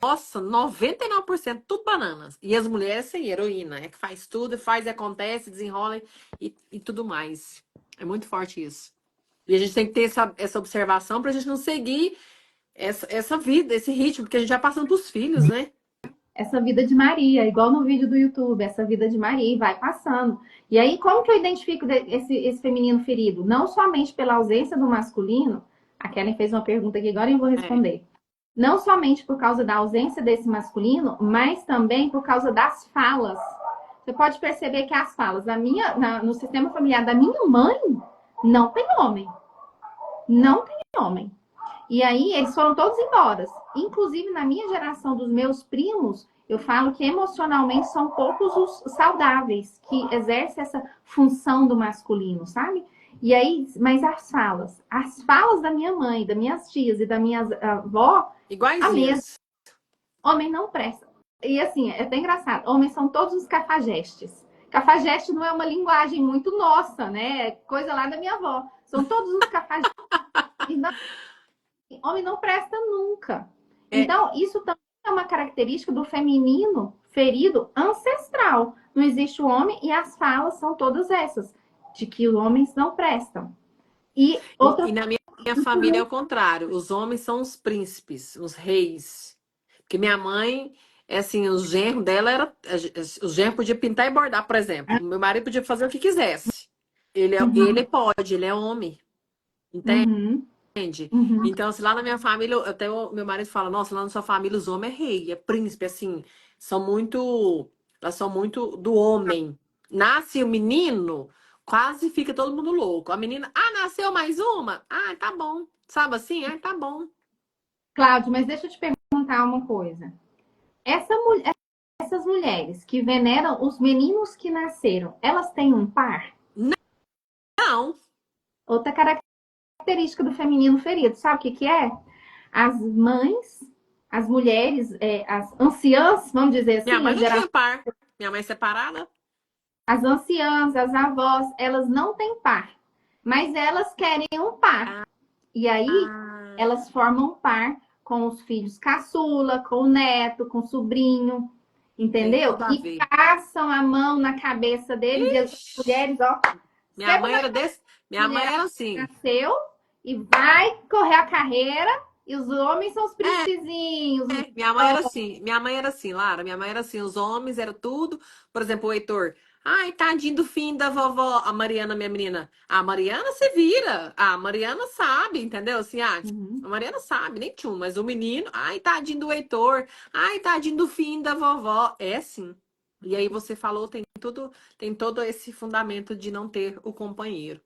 Speaker 2: Nossa, 99% tudo bananas. E as mulheres, sim, heroína. É que faz tudo, faz, acontece, desenrola e tudo mais. É muito forte isso. E a gente tem que ter essa observação pra gente não seguir essa vida, esse ritmo, porque a gente já passando pros filhos, né?
Speaker 1: Essa vida de Maria, igual no vídeo do YouTube, essa vida de Maria, e vai passando. E aí, como que eu identifico esse feminino ferido? Não somente pela ausência do masculino, a Kellen fez uma pergunta aqui agora e eu vou
Speaker 2: É.
Speaker 1: responder. Não somente por causa da ausência desse masculino, mas também por causa das falas. Você pode perceber que as falas no sistema familiar da minha mãe não tem homem. Não tem homem. E aí eles foram todos embora. Inclusive, na minha geração dos meus primos, eu falo que emocionalmente são poucos os saudáveis que exercem essa função do masculino, sabe? E aí, mas as falas da minha mãe, das minhas tias e da minha avó, a mesma.
Speaker 2: Iguaizinhas.
Speaker 1: Homem não presta. E assim, é até engraçado. Homens são todos os cafajestes. Cafajeste não é uma linguagem muito nossa, né? É coisa lá da minha avó. São todos os cafajestes. Homem não presta nunca.
Speaker 2: É,
Speaker 1: Então, isso também é uma característica do feminino ferido ancestral. Não existe o homem e as falas são todas essas, de que os homens não prestam. E
Speaker 2: e
Speaker 1: outra
Speaker 2: na minha família é o contrário. Os homens são os príncipes, os reis. Porque minha mãe, é assim, o genro dela era. O genro podia pintar e bordar, por exemplo. O meu marido podia fazer o que quisesse. Ele pode, ele é homem. Entende?
Speaker 1: uhum, uhum,
Speaker 2: Então, assim, lá na minha família, até o meu marido fala, nossa, lá na sua família os homens é rei, é príncipe, assim, são muito, elas são muito do homem. Nasce o menino, quase fica todo mundo louco. A menina, nasceu mais uma? Ah, tá bom. Sabe assim? Ah, tá bom.
Speaker 1: Cláudio, mas deixa eu te perguntar uma coisa. Essas mulheres que veneram os meninos que nasceram, elas têm um par?
Speaker 2: Não.
Speaker 1: Outra característica do feminino ferido, sabe o que é? As mães, as mulheres, as anciãs, vamos dizer
Speaker 2: Minha
Speaker 1: assim,
Speaker 2: mãe não tinha par. Minha mãe é separada.
Speaker 1: as anciãs, as avós, elas não têm par, mas elas querem um par.
Speaker 2: Ah,
Speaker 1: E aí
Speaker 2: ah,
Speaker 1: elas formam um par com os filhos caçula, com o neto, com o sobrinho,
Speaker 2: tem
Speaker 1: entendeu?
Speaker 2: tudo a
Speaker 1: E
Speaker 2: ver.
Speaker 1: passam a mão na cabeça deles e as
Speaker 2: Ixi,
Speaker 1: mulheres, ó,
Speaker 2: minha
Speaker 1: senta
Speaker 2: mãe
Speaker 1: na
Speaker 2: era desse, minha mãe
Speaker 1: mulher
Speaker 2: era assim.
Speaker 1: nasceu e vai correr a carreira e os homens são os
Speaker 2: É,
Speaker 1: príncipezinhos, os
Speaker 2: minha mãe era assim, Lara, minha mãe era assim, os homens era tudo, por exemplo, o Heitor, ai, tadinho do fim da vovó, a Mariana, minha menina, a Mariana se vira, a Mariana sabe, entendeu? Assim,
Speaker 1: uhum.
Speaker 2: a Mariana sabe, nem tchum, mas o menino, ai, tadinho do Heitor, ai, tadinho do fim da vovó, é assim. E aí você falou, tem todo esse fundamento de não ter o companheiro.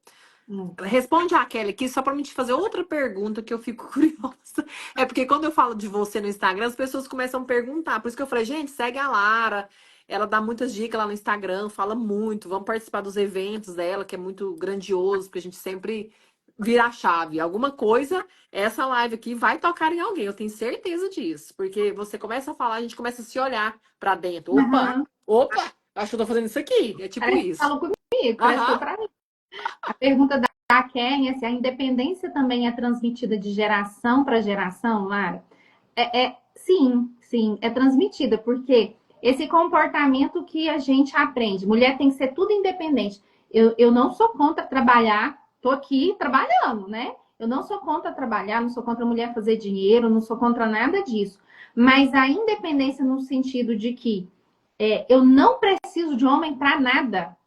Speaker 2: Responde a Kelly aqui só para me te fazer outra pergunta que eu fico curiosa. É porque quando eu falo de você no Instagram, as pessoas começam a perguntar. Por isso que eu falei, gente, segue a Lara. Ela dá muitas dicas lá no Instagram, fala muito. Vamos participar dos eventos dela, que é muito grandioso, porque a gente sempre vira a chave. Alguma coisa, essa live aqui vai tocar em alguém, eu tenho certeza disso. Porque você começa a falar, a gente começa a se olhar para dentro. Opa,
Speaker 1: Uhum.
Speaker 2: opa! Acho que eu tô fazendo isso aqui. É tipo
Speaker 1: Parece que
Speaker 2: isso.
Speaker 1: falou comigo, parece que foi
Speaker 2: Aham.
Speaker 1: para mim. A pergunta da Karen é se a independência também é transmitida de geração para geração, Lara. Sim, sim, é transmitida, porque esse comportamento que a gente aprende, mulher tem que ser tudo independente. Eu não sou contra trabalhar, tô aqui trabalhando, né? Eu não sou contra trabalhar, não sou contra a mulher fazer dinheiro, não sou contra nada disso. Mas a independência no sentido de que eu não preciso de homem para nada.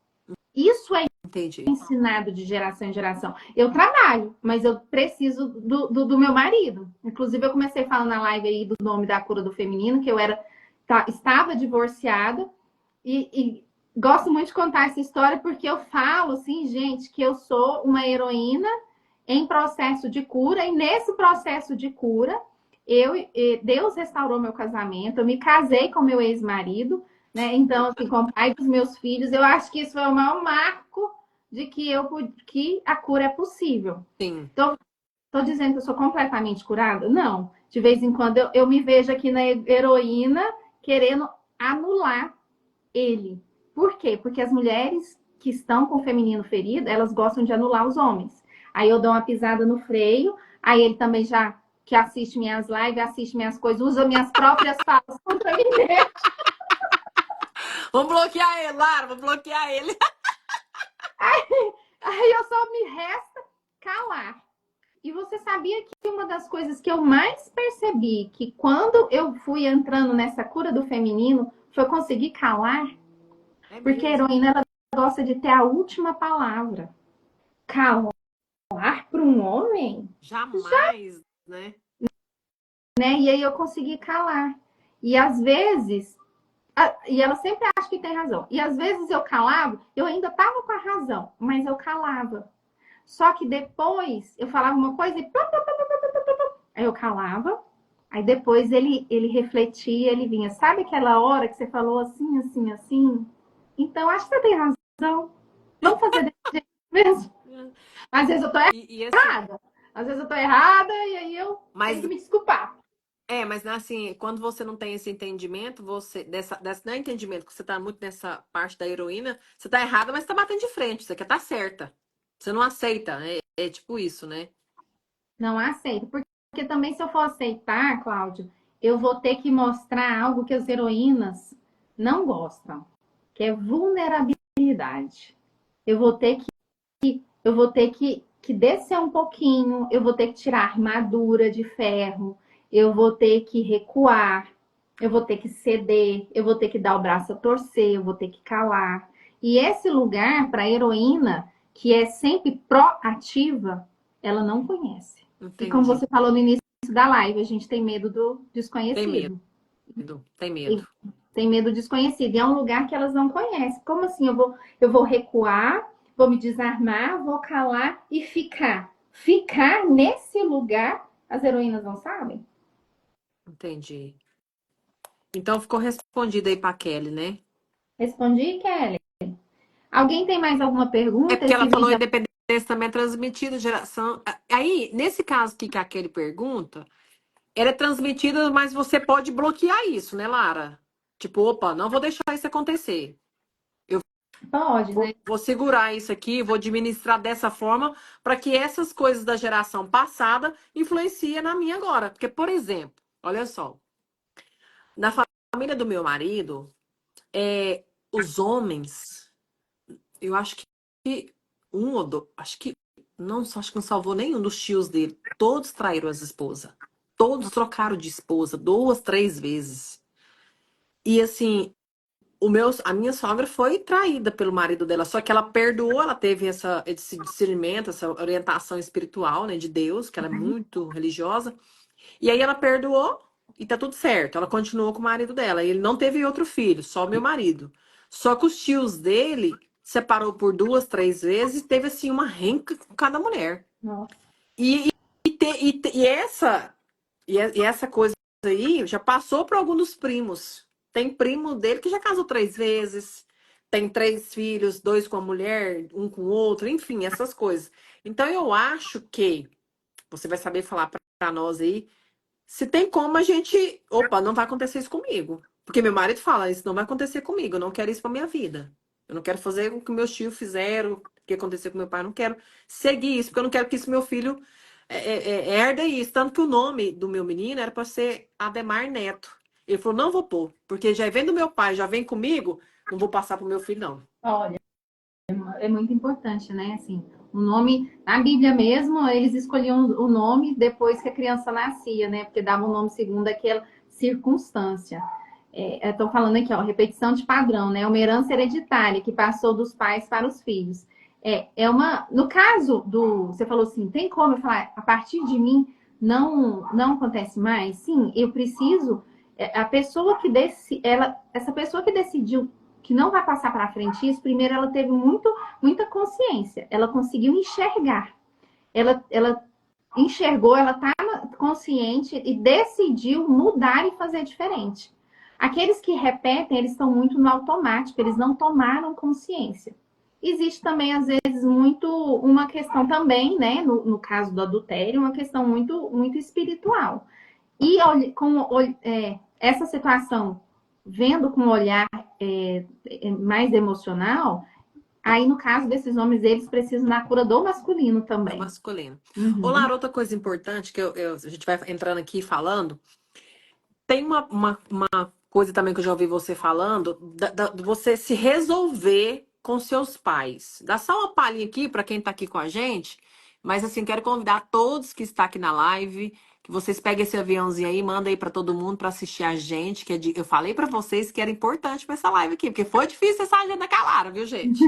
Speaker 1: Isso é
Speaker 2: Entendi.
Speaker 1: ensinado de geração em geração. Eu trabalho, mas eu preciso do meu marido. Inclusive, eu comecei falando na live aí do nome da cura do feminino, que eu estava divorciada e gosto muito de contar essa história porque eu falo assim, gente, que eu sou uma heroína em processo de cura, e nesse processo de cura, Deus restaurou meu casamento, eu me casei com meu ex-marido, né? Então, assim, com o pai dos meus filhos, eu acho que isso foi o maior marco de que a cura é possível.
Speaker 2: Sim.
Speaker 1: Então, estou dizendo que eu sou completamente curada? Não. De vez em quando eu me vejo aqui na heroína querendo anular ele. Por quê? Porque as mulheres que estão com o feminino ferido, elas gostam de anular os homens. Aí eu dou uma pisada no freio, aí ele também já que assiste minhas lives, assiste minhas coisas, usa minhas próprias falas contra mim mesmo.
Speaker 2: Vamos bloquear ele, Lara, vamos bloquear ele.
Speaker 1: Aí eu só me resta calar. E você sabia que uma das coisas que eu mais percebi que quando eu fui entrando nessa cura do feminino foi conseguir calar?
Speaker 2: É
Speaker 1: Porque a
Speaker 2: mesmo.
Speaker 1: heroína ela gosta de ter a última palavra. Calar para um homem?
Speaker 2: Jamais, né?
Speaker 1: Né? E aí eu consegui calar. E às vezes, e ela sempre acha que tem razão. E às vezes eu calava, eu ainda estava com a razão, mas eu calava. Só que depois eu falava uma coisa e aí eu calava. Aí depois ele refletia, ele vinha. Sabe aquela hora que você falou assim, assim, assim? Então acho que você tem razão. Vamos fazer desse jeito mesmo. Às vezes eu tô
Speaker 2: E assim,
Speaker 1: errada. Às vezes eu tô errada e aí eu tenho
Speaker 2: mas
Speaker 1: que me desculpar.
Speaker 2: mas assim, quando você não tem esse entendimento, você dessa não é entendimento que você tá muito nessa parte da heroína, você tá errada, mas tá batendo de frente, você quer tá certa. Você não aceita, é tipo isso, né?
Speaker 1: Não aceito. Porque também, se eu for aceitar, Cláudio, eu vou ter que mostrar algo que as heroínas não gostam, que é vulnerabilidade. Eu vou ter que descer um pouquinho, eu vou ter que tirar a armadura de ferro, eu vou ter que recuar, eu vou ter que ceder, eu vou ter que dar o braço a torcer, eu vou ter que calar. E esse lugar para a heroína, que é sempre proativa, ela não conhece. E como
Speaker 2: Entendi.
Speaker 1: você falou no início da live, a gente tem medo do
Speaker 2: Tem medo,
Speaker 1: desconhecido.
Speaker 2: tem
Speaker 1: E
Speaker 2: medo.
Speaker 1: tem medo do desconhecido. E é um lugar que elas não conhecem. Como assim? Eu vou recuar, vou me desarmar, vou calar e ficar. Ficar nesse lugar, as heroínas não sabem?
Speaker 2: Entendi. Então ficou respondido aí pra Kelly, né?
Speaker 1: Respondi, Kelly. Alguém tem mais alguma
Speaker 2: É
Speaker 1: pergunta?
Speaker 2: porque ela
Speaker 1: Esse
Speaker 2: falou
Speaker 1: vídeo.
Speaker 2: independência também é transmitida de geração. Aí, nesse caso aqui que a Kelly pergunta, ela é transmitida, mas você pode bloquear isso, né, Lara? Tipo, opa, não vou deixar isso acontecer. Eu
Speaker 1: Pode, né?
Speaker 2: vou segurar isso aqui, vou administrar dessa forma para que essas coisas da geração passada influenciem na minha agora. Porque, por exemplo, olha só, na família do meu marido, os homens, eu acho que um ou dois, acho que não salvou nenhum dos tios dele. Todos traíram as esposas. Todos trocaram de esposa 2, 3 vezes. E assim, a minha sogra foi traída pelo marido dela, só que ela perdoou, ela teve esse discernimento, essa orientação espiritual, né, de Deus, que ela é muito religiosa. E aí ela perdoou e tá tudo certo. Ela continuou com o marido dela. E ele não teve outro filho, só o meu marido. Só que os tios dele separou por 2, 3 vezes e teve assim uma renca com cada mulher.
Speaker 1: Nossa.
Speaker 2: E, e essa coisa aí já passou para algum dos primos. Tem primo dele que já casou 3 vezes, tem 3 filhos, 2 com a mulher, um com o outro, enfim, essas coisas. Então eu acho que você vai saber falar para nós aí se tem como a gente. Opa, não vai acontecer isso comigo. Porque meu marido fala, isso não vai acontecer comigo, eu não quero isso pra minha vida. Eu não quero fazer o que meus tios fizeram, o que aconteceu com meu pai, eu não quero seguir isso, porque eu não quero que isso meu filho herda isso. Tanto que o nome do meu menino era para ser Ademar Neto. Ele falou, não vou pôr, porque já vem do meu pai, já vem comigo, não vou passar pro meu filho, não.
Speaker 1: Olha, é muito importante, né? Assim, o nome, na Bíblia mesmo, eles escolhiam o nome depois que a criança nascia, né? Porque dava um nome segundo aquela circunstância. Eu estou falando aqui, ó, repetição de padrão, né? Uma herança hereditária que passou dos pais para os filhos. No caso você falou assim, tem como eu falar, a partir de mim não acontece mais? Sim, eu preciso, a pessoa que essa pessoa que decidiu que não vai passar para frente isso, primeiro ela teve muita consciência, ela conseguiu enxergar, ela enxergou, ela está consciente e decidiu mudar e fazer diferente. Aqueles que repetem, eles estão muito no automático, eles não tomaram consciência. Existe também, às vezes, muito uma questão também, né, no caso do adultério, uma questão muito espiritual. E essa situação, vendo com um olhar mais emocional, aí, no caso desses homens, eles precisam da cura do masculino
Speaker 2: Do
Speaker 1: também.
Speaker 2: masculino. Ô,
Speaker 1: Uhum.
Speaker 2: Lara, outra coisa importante que a gente vai entrando aqui falando, tem uma coisa também que eu já ouvi você falando, de você se resolver com seus pais. Dá só uma palhinha aqui para quem está aqui com a gente, mas assim, quero convidar todos que estão aqui na live, que vocês peguem esse aviãozinho aí, manda aí para todo mundo para assistir a gente, eu falei para vocês que era importante para essa live aqui, porque foi difícil essa agenda com a Lara, viu, gente?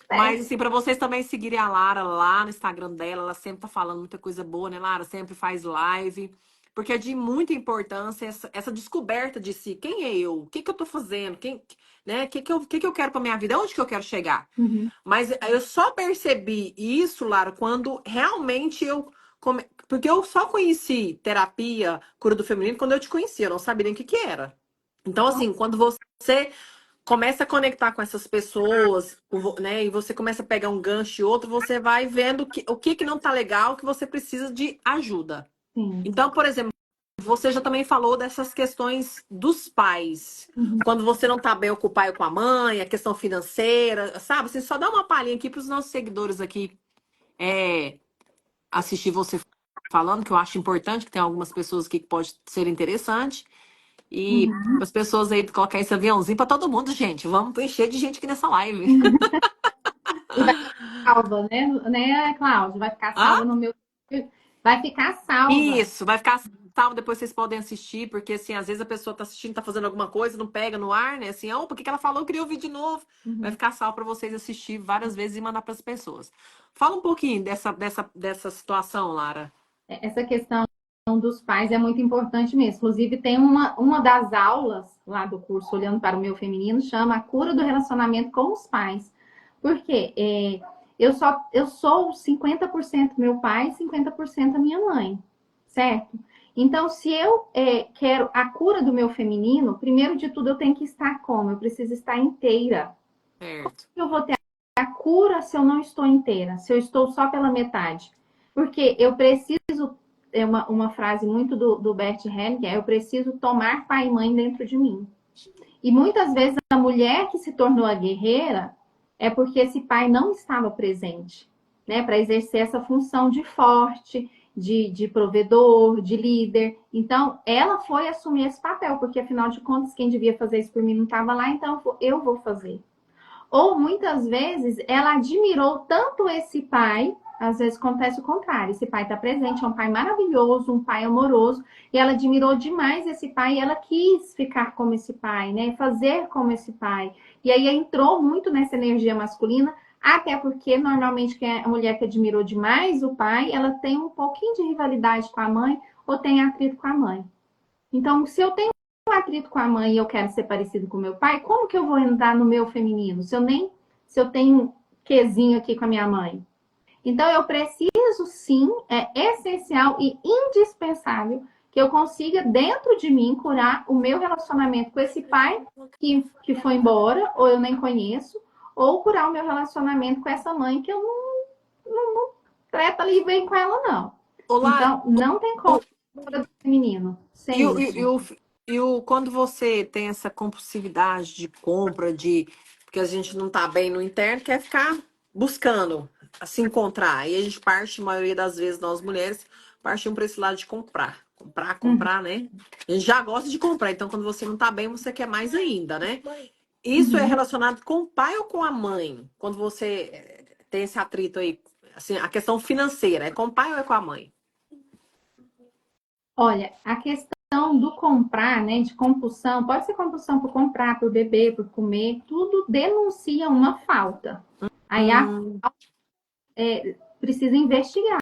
Speaker 2: Mas, assim, para vocês também seguirem a Lara lá no Instagram dela, ela sempre tá falando muita coisa boa, né, Lara? Sempre faz live. Porque é de muita importância essa descoberta de si. Quem é eu? O que que eu tô fazendo? Né? O que que eu quero pra minha vida? Onde que eu quero chegar?
Speaker 1: Uhum.
Speaker 2: Mas eu só percebi isso, Lara, quando realmente Porque eu só conheci terapia, cura do feminino, quando eu te conheci. Eu não sabia nem o que que era. Então, assim, quando você começa a conectar com essas pessoas, né? E você começa a pegar um gancho e outro, você vai vendo o que que não tá legal, que você precisa de ajuda.
Speaker 1: Sim.
Speaker 2: Então, por exemplo, você já também falou dessas questões dos pais.
Speaker 1: Uhum.
Speaker 2: Quando você não tá bem com o pai ou com a mãe, a questão financeira, sabe? Você só dá uma palhinha aqui para os nossos seguidores aqui assistir você falando, que eu acho importante, que tem algumas pessoas aqui que pode ser interessante. E
Speaker 1: Uhum.
Speaker 2: para as pessoas aí colocar esse aviãozinho para todo mundo, gente. Vamos encher de gente aqui nessa live.
Speaker 1: E vai ficar salva, né, Cláudia? Vai ficar
Speaker 2: Hã?
Speaker 1: salva no meu. Vai ficar salva.
Speaker 2: Isso, vai ficar salvo, depois vocês podem assistir, porque assim, às vezes a pessoa tá assistindo, tá fazendo alguma coisa, não pega no ar, né? Assim, oh, por que que ela falou? Eu queria ouvir de novo. Vai
Speaker 1: Uhum.
Speaker 2: ficar salvo para vocês assistir várias vezes e mandar para as pessoas. Fala um pouquinho dessa situação, Lara.
Speaker 1: Essa questão dos pais é muito importante mesmo. Inclusive, tem uma das aulas lá do curso Olhando para o Meu Feminino, chama A Cura do Relacionamento com os Pais. Por quê? Eu sou 50% meu pai e 50% a minha mãe, certo? Então, se eu quero a cura do meu feminino, primeiro de tudo eu tenho que estar como? Eu preciso estar inteira.
Speaker 2: Certo.
Speaker 1: Eu vou ter a cura se eu não estou inteira, se eu estou só pela metade? Porque eu preciso, uma frase muito do Bert Hellinger, eu preciso tomar pai e mãe dentro de mim. E muitas vezes a mulher que se tornou a guerreira é porque esse pai não estava presente, né? Para exercer essa função de forte, de provedor, de líder. Então, ela foi assumir esse papel, porque afinal de contas, quem devia fazer isso por mim não estava lá, então eu vou fazer. Ou muitas vezes ela admirou tanto esse pai, às vezes acontece o contrário, esse pai está presente, é um pai maravilhoso, um pai amoroso, e ela admirou demais esse pai e ela quis ficar como esse pai, né? Fazer como esse pai. E aí entrou muito nessa energia masculina, até porque normalmente a mulher que admirou demais o pai, ela tem um pouquinho de rivalidade com a mãe ou tem atrito com a mãe. Então, se eu tenho um atrito com a mãe e eu quero ser parecido com meu pai, como que eu vou entrar no meu feminino? Se eu tenho um quezinho aqui com a minha mãe. Então, eu preciso sim, é essencial e indispensável que eu consiga, dentro de mim, curar o meu relacionamento com esse pai que foi embora, ou eu nem conheço, ou curar o meu relacionamento com essa mãe que eu não treta ali bem com ela, não.
Speaker 2: Olá,
Speaker 1: Então, não tem como curar do feminino
Speaker 2: e,
Speaker 1: sem
Speaker 2: o, e,
Speaker 1: isso.
Speaker 2: o, quando você tem essa compulsividade de compra, porque a gente não tá bem no interno, quer ficar buscando se encontrar. E a gente parte, a maioria das vezes, nós mulheres, partimos para esse lado de comprar. Comprar,
Speaker 1: Uhum,
Speaker 2: comprar, né? A gente já gosta de comprar, então quando você não tá bem, você quer mais ainda, né? Isso é
Speaker 1: uhum.
Speaker 2: relacionado com o pai ou com a mãe? Quando você tem esse atrito aí, assim, a questão financeira, é com o pai ou é com a mãe?
Speaker 1: Olha, a questão do comprar, né, de compulsão, pode ser compulsão por comprar, por beber, por comer, tudo denuncia uma falta. Aí
Speaker 2: Hum,
Speaker 1: precisa investigar.